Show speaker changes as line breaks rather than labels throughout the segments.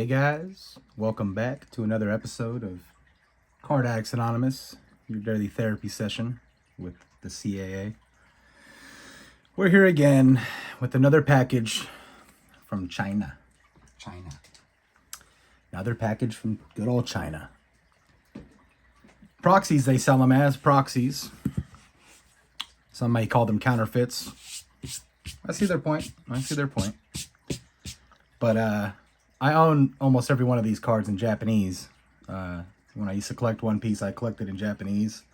Hey guys, welcome back to another episode of Card Addicts Anonymous, your daily therapy session with the CAA. We're here again with another package from China. Another package from good old China. Proxies, they sell them as proxies. Some might call them counterfeits. I see their point. But I own almost every one of these cards in Japanese. When I used to collect One Piece, I collected in Japanese.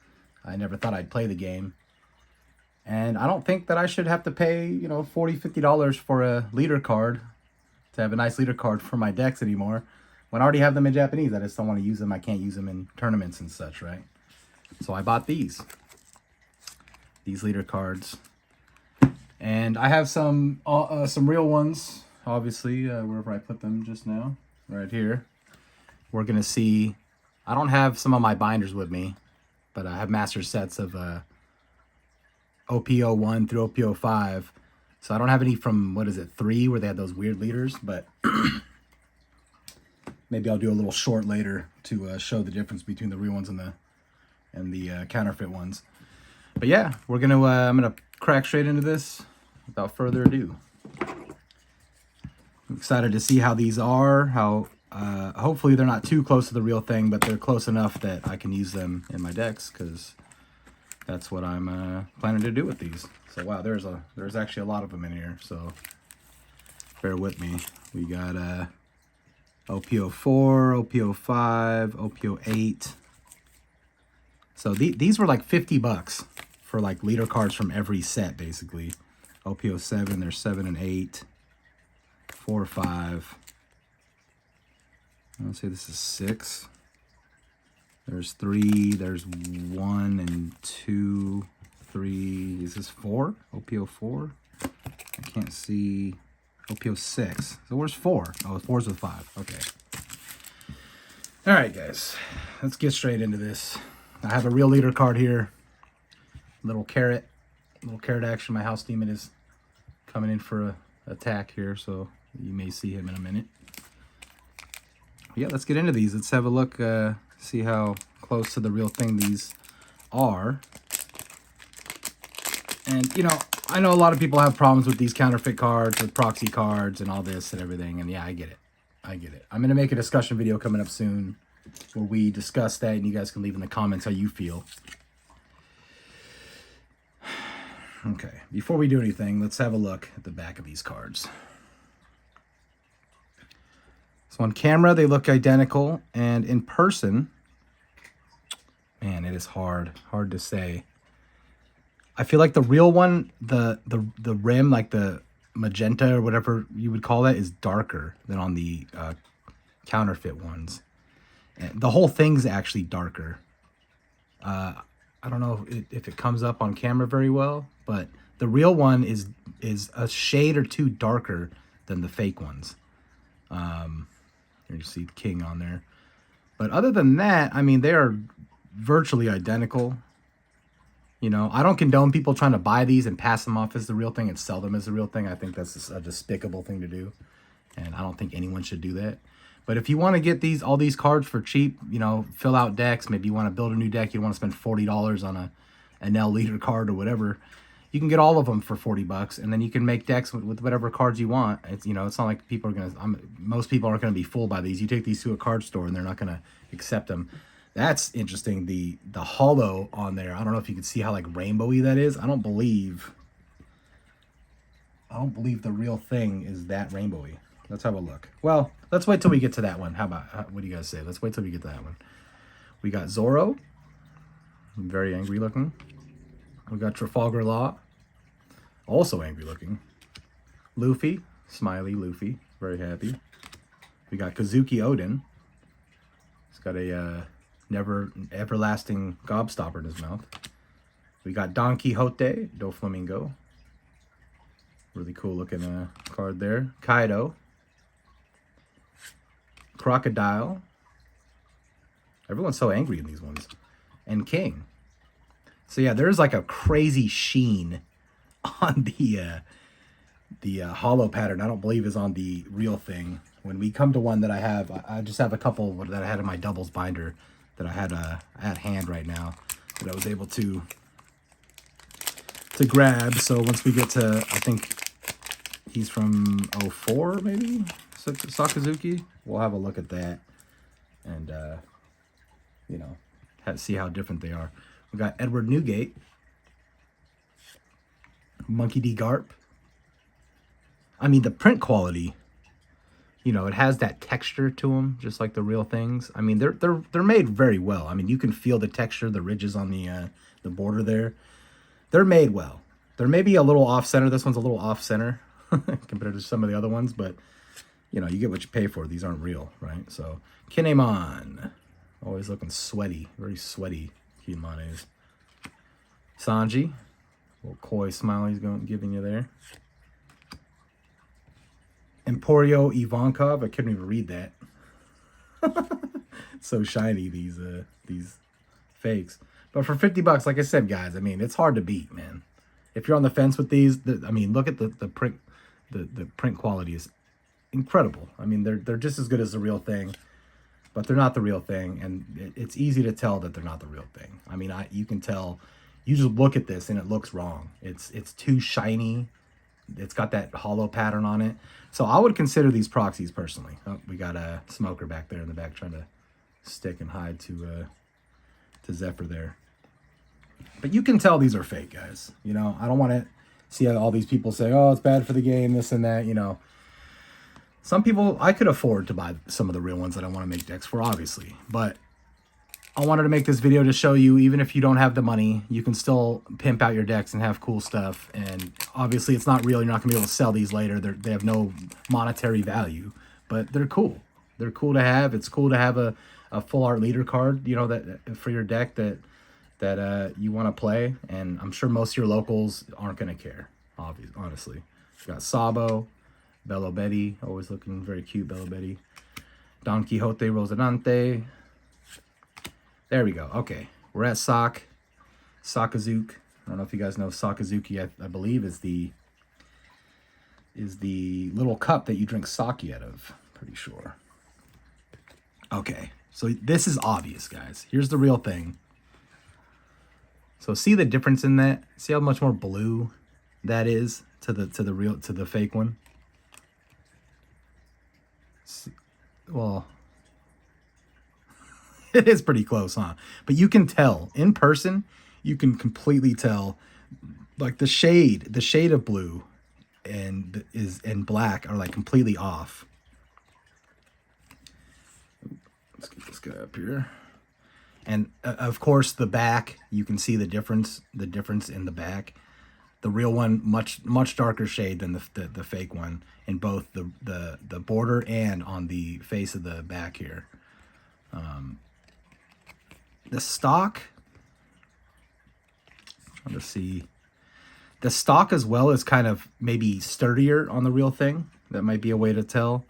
I never thought I'd play the game. And I don't think that I should have to pay, $40, $50 for a leader card to have a nice leader card for my decks anymore. When I already have them in Japanese, I just don't want to use them. I can't use them in tournaments and such, right? So I bought these leader cards. And I have some real ones, obviously, wherever I put them just now, right here. We're going to see, I don't have some of my binders with me, but I have master sets of OP01 through OP05. So I don't have any from, 3, where they had those weird leaders, but maybe I'll do a little short later to show the difference between the real ones and the counterfeit ones. But yeah, I'm gonna crack straight into this without further ado. I'm excited to see how these are. Hopefully they're not too close to the real thing, but they're close enough that I can use them in my decks, because that's what I'm planning to do with these. So wow, there's actually a lot of them in here, so bear with me. We got OP04, OP05, OP08. So these were like $50 for like leader cards from every set, basically. OP07, there's 7 and 8, 4, 5. Let's say this is 6. There's 3, there's 1 and 2, 3. Is this 4? OP04? I can't see. OP06. So where's 4? Oh, 4's with 5. Okay. All right, guys. Let's get straight into this. I have a real leader card here. Little carrot action. My house demon is coming in for a attack here, so you may see him in a minute. Yeah, let's get into these. Let's have a look, see how close to the real thing these are. And, I know a lot of people have problems with these counterfeit cards, with proxy cards and all this and everything. And yeah, I get it. I'm going to make a discussion video coming up soon where we discuss that, and you guys can leave in the comments how you feel. Okay, before we do anything, let's have a look at the back of these cards. So on camera, they look identical, and in person, man, it is hard to say. I feel like the real one, the rim, like the magenta or whatever you would call that, is darker than on the counterfeit ones. And the whole thing's actually darker. I don't know if it comes up on camera very well, but the real one is a shade or two darker than the fake ones. Here you see King on there. But other than that, I mean, they are virtually identical. I don't condone people trying to buy these and pass them off as the real thing and sell them as the real thing. I think that's a despicable thing to do, and I don't think anyone should do that. But if you want to get all these cards for cheap, fill out decks, maybe you want to build a new deck, you want to spend $40 on an L leader card or whatever, you can get all of them for $40, and then you can make decks with whatever cards you want. It's it's not like people are most people aren't gonna be fooled by these. You take these to a card store and they're not gonna accept them. That's interesting. The hollow on there, I don't know if you can see how like rainbowy that is. I don't believe the real thing is that rainbowy. Let's have a look. Well, let's wait till we get to that one. What do you guys say? Let's wait till we get to that one. We got Zoro, very angry looking. We got Trafalgar Law, also angry looking. Luffy, smiley Luffy, very happy. We got Kazuki Odin. He's got a everlasting gobstopper in his mouth. We got Don Quixote, Doflamingo. Really cool looking card there. Kaido. Crocodile. Everyone's so angry in these ones. And King. So yeah, there's like a crazy sheen on hollow pattern, I don't believe is on the real thing. When we come to one that I have, I just have a couple that I had in my doubles binder that I had at hand right now that I was able to grab. So once we get to, I think he's from 04 maybe, Sakazuki, we'll have a look at that and you know, see how different they are. We got Edward Newgate, Monkey D. Garp. I mean, the print quality, you know, it has that texture to them, just like the real things. I mean, they're made very well. I mean, you can feel the texture, the ridges on the border there. They're made well. They're maybe a little off center. This one's a little off center compared to some of the other ones, but you know, you get what you pay for. These aren't real, right? So Kinemon, always looking sweaty, very sweaty. Kinemon is. Sanji, little coy smile he's giving you there. Emporio Ivankov, I couldn't even read that. So shiny, these fakes. But for 50 bucks, like I said, guys, I mean, it's hard to beat, man. If you're on the fence with these, I mean, look at the print, the print quality is incredible. I mean, they're just as good as the real thing, but they're not the real thing, and it's easy to tell that they're not the real thing. I mean, you can tell. You just look at this and it looks wrong. It's too shiny. It's got that hollow pattern on it. So I would consider these proxies personally. Oh, we got a smoker back there in the back trying to stick and hide to Zephyr there. But you can tell these are fake, guys. You know, I don't want to see all these people say, oh, it's bad for the game, this and that, you know. Some people, I could afford to buy some of the real ones that I want to make decks for, obviously. But I wanted to make this video to show you, even if you don't have the money, you can still pimp out your decks and have cool stuff. And obviously it's not real. You're not going to be able to sell these later. They have no monetary value, but they're cool. They're cool to have. It's cool to have a full art leader card, you know, that for your deck that you want to play. And I'm sure most of your locals aren't going to care, honestly. You got Sabo, Bello Betty, always looking very cute, Bello Betty. Don Quixote Rosinante. There we go. Okay, we're at Sakazuki. I don't know if you guys know Sakazuki. I believe is the little cup that you drink sake out of. Pretty sure. Okay, so this is obvious, guys. Here's the real thing. So see the difference in that? See how much more blue that is to the fake one? Well, it is pretty close, huh? But you can tell in person, you can completely tell, like the shade of blue and black are like completely off. Let's get this guy up here. And of course the back, you can see the difference in the back. The real one, much darker shade than the fake one in both the border and on the face of the back here. The stock, let's see. The stock as well is kind of maybe sturdier on the real thing. That might be a way to tell.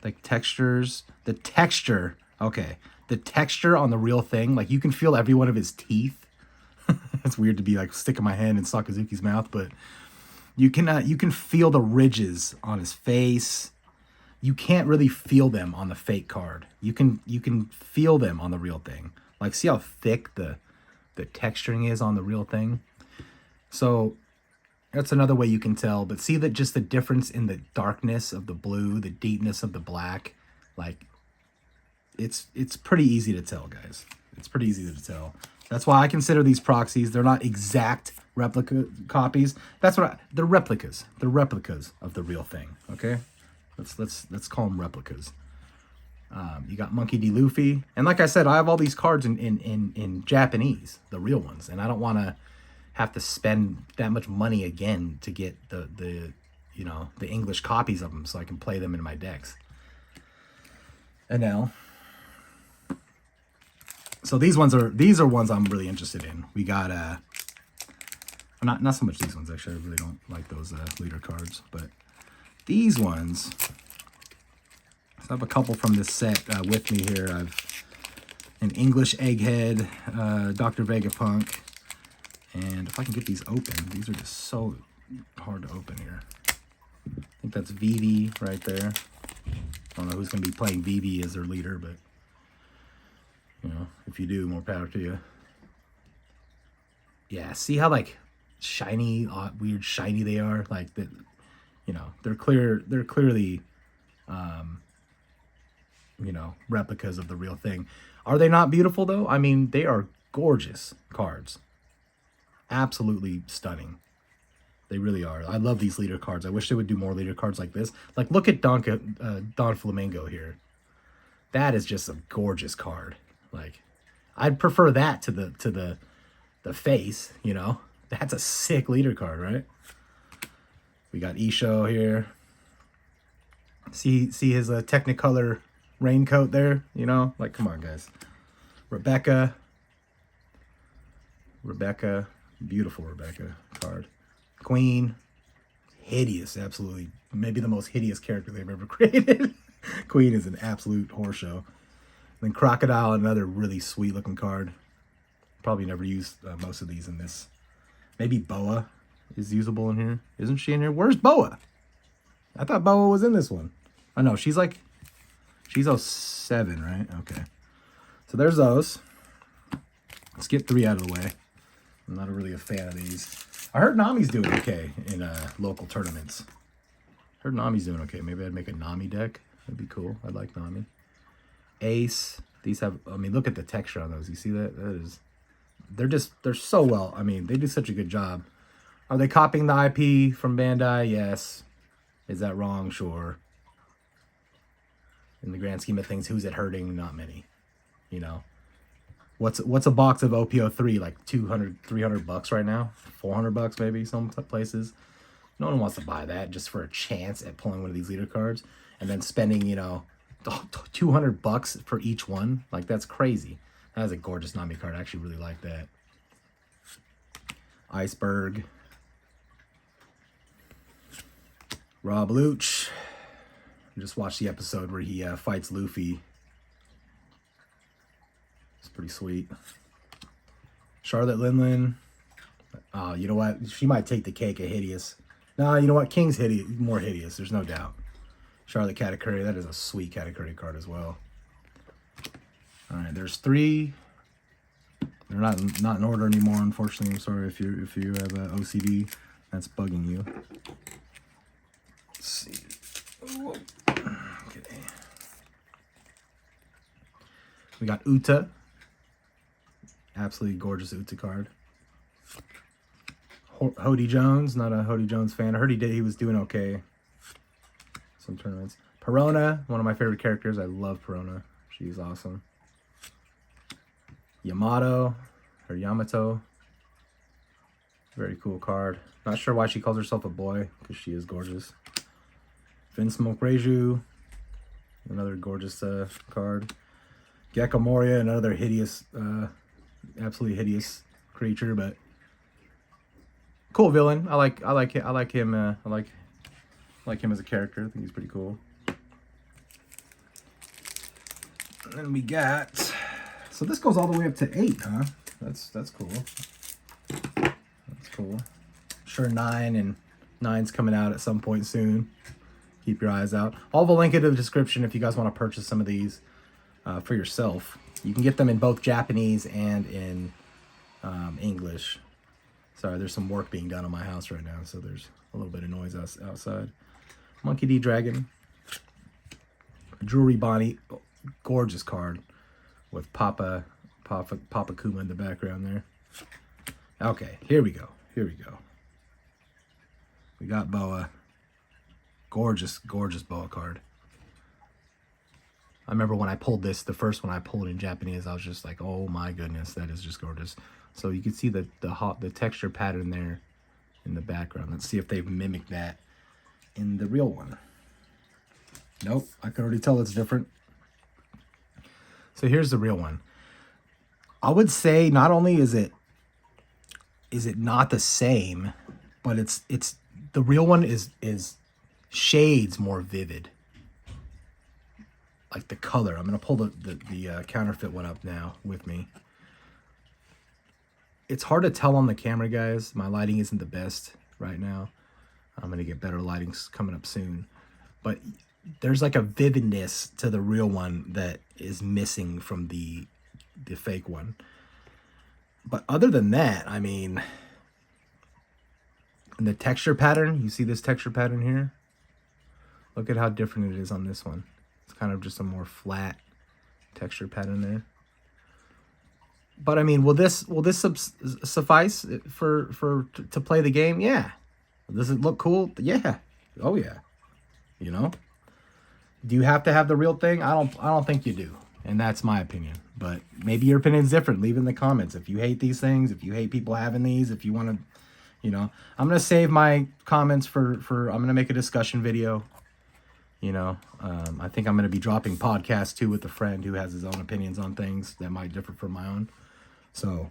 Like textures, the texture, okay. The texture on the real thing, like you can feel every one of his teeth. It's weird to be like sticking my hand in Sakazuki's mouth, but you can feel the ridges on his face. You can't really feel them on the fake card. You can feel them on the real thing. Like, see how thick the texturing is on the real thing? So that's another way you can tell. But see that just the difference in the darkness of the blue, the deepness of the black. Like, it's pretty easy to tell, guys. It's pretty easy to tell. That's why I consider these proxies. They're not exact replica copies. They're replicas. They're replicas of the real thing. Okay, let's call them replicas. You got Monkey D. Luffy, and like I said, I have all these cards in Japanese, the real ones, and I don't want to have to spend that much money again to get the English copies of them so I can play them in my decks. And now, so these are ones I'm really interested in. We got not so much these ones actually. I really don't like those leader cards, but these ones. So I have a couple from this set with me here. I've an English Egghead, Dr. Vegapunk, and if I can get these open, these are just so hard to open here. think that's Vivi right there. I don't know who's going to be playing Vivi as their leader, but, you know, if you do, more power to you. Yeah, see how, like, shiny, weird shiny they are? Like, that, you know, they're clearly, you know, replicas of the real thing. Are they not beautiful, though? I mean, they are gorgeous cards. Absolutely stunning. They really are. I love these leader cards. I wish they would do more leader cards like this. Like, look at Don Flamingo here. That is just a gorgeous card. Like, I'd prefer that to the face, you know. That's a sick leader card, right? We got Isho here. See his Technicolor raincoat there, you know? Like, come on, guys. Rebecca, beautiful Rebecca card. Queen, hideous, absolutely. Maybe the most hideous character they've ever created. Queen is an absolute horror show. Then Crocodile, another really sweet looking card. Probably never used most of these in this. Maybe Boa is usable in here. Isn't she in here? Where's Boa? I thought Boa was in this one. Oh no, she's 07, right? Okay. So there's those. Let's get 3 out of the way. I'm not really a fan of these. I heard Nami's doing okay in local tournaments. Heard Nami's doing okay. Maybe I'd make a Nami deck. That'd be cool. I'd like Nami. Ace. These have, I mean, look at the texture on those. You see that? That is, they're so well. I mean, they do such a good job. Are they copying the IP from Bandai? Yes. Is that wrong? Sure. In the grand scheme of things, who's it hurting? Not many. You know? What's a box of OPO3? Like 200, 300 bucks right now? 400 bucks maybe some places. No one wants to buy that just for a chance at pulling one of these leader cards and then spending, you know, 200 bucks for each one. Like, that's crazy. That is a gorgeous Nami card. I actually really like that. Iceberg. Rob Luch. Just watched the episode where he fights Luffy. It's pretty sweet. Charlotte Linlin. You know what? She might take the cake at hideous. Nah, you know what? King's more hideous. There's no doubt. Charlotte Katakuri. That is a sweet Katakuri card as well. All right, there's 3. They're not in order anymore, unfortunately. I'm sorry if you have OCD. That's bugging you. Let's see. Okay. We got Uta. Absolutely gorgeous Uta card. Hody Jones. Not a Hody Jones fan. I heard he was doing okay. Some tournaments. Perona. One of my favorite characters. I love Perona. She's awesome. Yamato. Or Yamato. Very cool card. Not sure why she calls herself a boy. Because she is gorgeous. Vinsmoke Reiju. Another gorgeous card. Gecko Moria. Another hideous... absolutely hideous creature, but cool villain. I like him. I like him as a character. I think he's pretty cool. And then we got, so this goes all the way up to 8, huh? That's cool. That's cool. Sure, 9 and 9's coming out at some point soon. Keep your eyes out. I'll have a link in the description if you guys want to purchase some of these for yourself. You can get them in both Japanese and in English. Sorry, there's some work being done on my house right now, so there's a little bit of noise outside. Monkey D. Dragon. Jewelry Bonnie. Gorgeous card with Papa Kuma in the background there. Okay, here we go. We got Boa. Gorgeous Boa card. I remember when I pulled this, the first one I pulled in Japanese, I was just like, oh my goodness, that is just gorgeous. So you can see the texture pattern there in the background. Let's see if they've mimicked that in the real one. Nope, I can already tell it's different. So here's the real one. I would say not only is it not the same, but it's the real one is shades more vivid. Like the color. I'm gonna pull the counterfeit one up now with me. It's hard to tell on the camera, guys. My lighting isn't the best right now. I'm going to get better lighting coming up soon. But there's like a vividness to the real one that is missing from the fake one. But other than that, I mean, and the texture pattern, you see this texture pattern here? Look at how different it is on this one. It's kind of just a more flat texture pattern there. But I mean, will this suffice to play the game? Yeah. Does it look cool? Yeah. Oh yeah. You know? Do you have to have the real thing? I don't think you do. And that's my opinion. But maybe your opinion is different. Leave in the comments. If you hate these things, if you hate people having these, if you want to, you know, I'm going to save my comments for I'm going to make a discussion video. You know, I think I'm going to be dropping podcasts too with a friend who has his own opinions on things that might differ from my own. So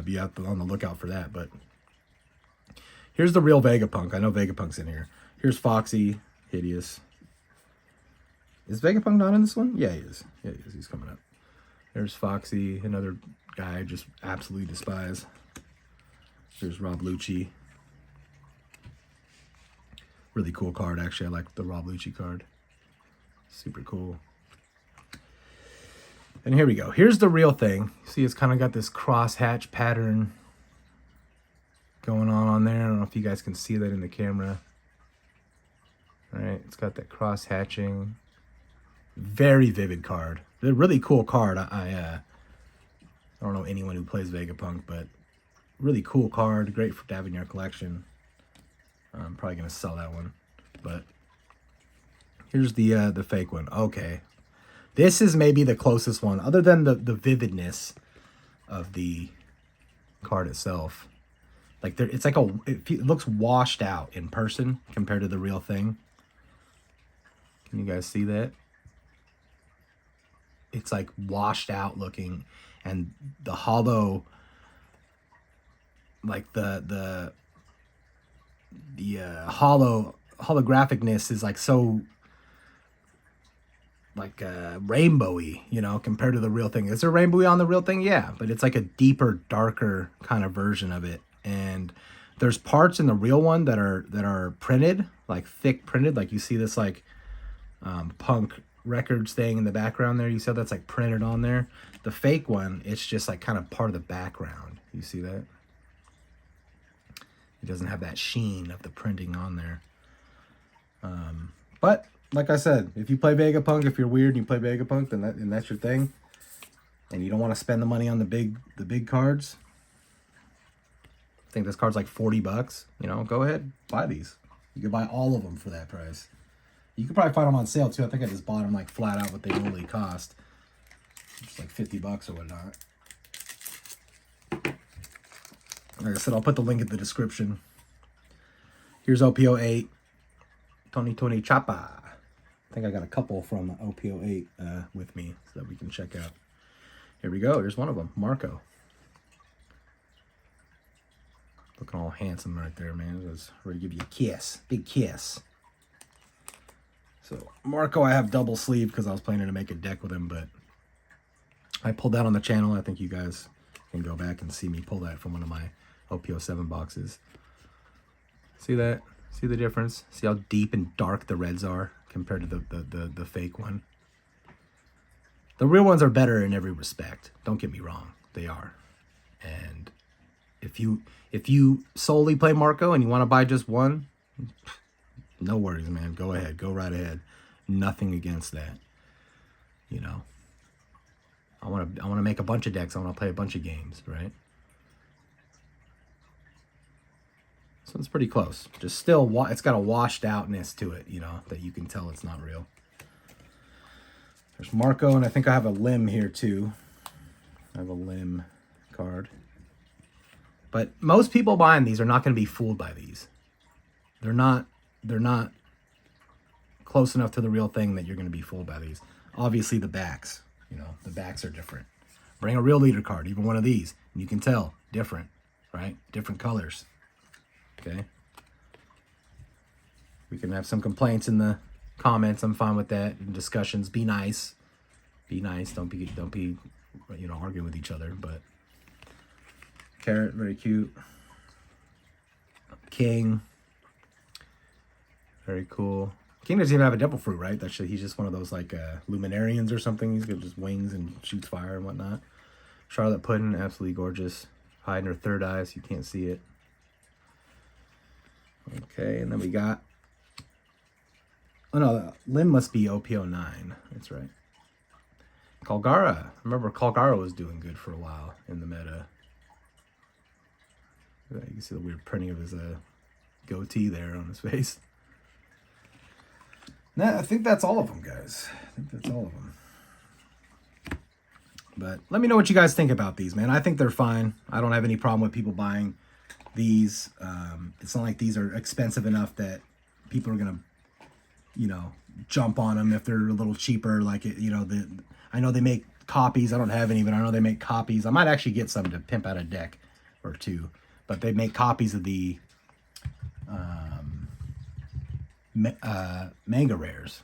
be on the lookout for that. But here's the real Vegapunk. I know Vegapunk's in here. Here's Foxy, hideous. Is Vegapunk not in this one? Yeah, he is. Yeah, he is. He's coming up. There's Foxy, another guy I just absolutely despise. There's Rob Lucci. Really cool card, actually. I like the Rob Lucci card. Super cool. And here we go. Here's the real thing. See, it's kind of got this cross-hatch pattern going on there. I don't know if you guys can see that in the camera. All right, it's got that cross-hatching. Very vivid card. A really cool card. I don't know anyone who plays Vegapunk, but really cool card. Great to have in your collection. I'm probably going to sell that one. But here's the fake one. Okay. This is maybe the closest one, other than the vividness of the card itself. Like it's like it looks washed out in person compared to the real thing. Can you guys see that? It's like washed out looking, and the hollow, like the holographicness is like so like rainbowy, you know, compared to the real thing. Is there rainbowy on the real thing? Yeah, but it's like a deeper, darker kind of version of it. And there's parts in the real one that are printed, like thick printed, like you see this like punk records thing in the background there. You said that's like printed on there. The fake one, it's just like kind of part of the background. You see that? It doesn't have that sheen of the printing on there. But like I said, if you play Vegapunk, if you're weird and you play Vegapunk, then that's your thing, and you don't want to spend the money on the big cards. I think this card's like $40. You know, go ahead, buy these. You can buy all of them for that price. You could probably find them on sale too. I think I just bought them like flat out what they normally cost. It's like $50 or whatnot. Like I said, I'll put the link in the description. Here's OPO8. Tony Chapa. I think I got a couple from OPO8 with me so that we can check out. Here we go. Here's one of them. Marco. Looking all handsome right there, man. I was ready to give you a kiss. Big kiss. So, Marco I have double sleeve because I was planning to make a deck with him, but I pulled that on the channel. I think you guys can go back and see me pull that from one of my OPO7 boxes. See that? See the difference? See how deep and dark the reds are compared to the fake one? The real ones are better in every respect. Don't get me wrong. They are. And if you solely play Marco and you want to buy just one, no worries, man. Go ahead. Go right ahead. Nothing against that. You know. I want to make a bunch of decks. I want to play a bunch of games, right? So it's pretty close. Just still, it's got a washed outness to it, you know, that you can tell it's not real. There's Marco, and I think I have a limb here too. I have a limb card. But most people buying these are not going to be fooled by these. They're not close enough to the real thing that you're going to be fooled by these. Obviously the backs, you know, the backs are different. Bring a real leader card, even one of these, and you can tell, different, right? Different colors. Okay. We can have some complaints in the comments. I'm fine with that. In discussions, be nice. Be nice. Don't be, you know, arguing with each other. But Carrot, very cute. King. Very cool. King doesn't even have a devil fruit, right? He's just one of those like luminarians or something. He's got just wings and shoots fire and whatnot. Charlotte Puddin, absolutely gorgeous. Hiding her third eye so you can't see it. Okay, and then we got... Oh no, Lynn must be OP09. That's right. Kalgara. Remember, Kalgara was doing good for a while in the meta. You can see the weird printing of his goatee there on his face. Nah, I think that's all of them, guys. I think that's all of them. But let me know what you guys think about these, man. I think they're fine. I don't have any problem with people buying these. It's not like these are expensive enough that people are going to, you know, jump on them if they're a little cheaper. Like, you know, I know they make copies. I don't have any, but I know they make copies. I might actually get some to pimp out a deck or two. But they make copies of the manga rares.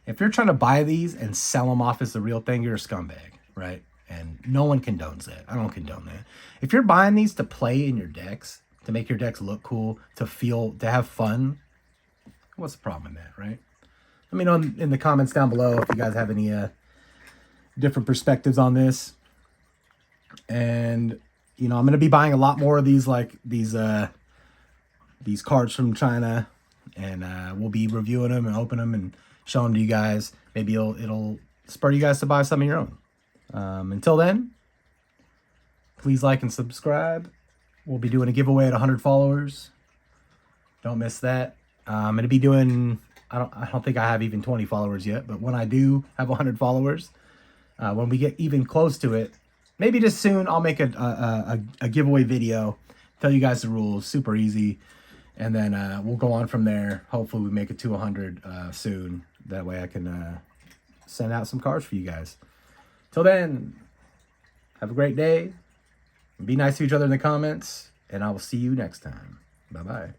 If you're trying to buy these and sell them off as the real thing, you're a scumbag, right? And no one condones that. I don't condone that. If you're buying these to play in your decks, to make your decks look cool, to have fun, what's the problem in that, right? Let me know in the comments down below if you guys have any different perspectives on this. And, you know, I'm going to be buying a lot more of these, like these cards from China. And we'll be reviewing them and opening them and showing them to you guys. Maybe it'll spur you guys to buy some of your own. Until then, please like and subscribe. We'll be doing a giveaway at 100 followers. Don't miss that. I'm going to be doing... I don't think I have even 20 followers yet, but when I do have 100 followers, when we get even close to it, maybe just soon, I'll make a giveaway video, tell you guys the rules, super easy, and then we'll go on from there. Hopefully we make it to 100 soon. That way I can send out some cards for you guys. Till then, have a great day. Be nice to each other in the comments, and I will see you next time. Bye-bye.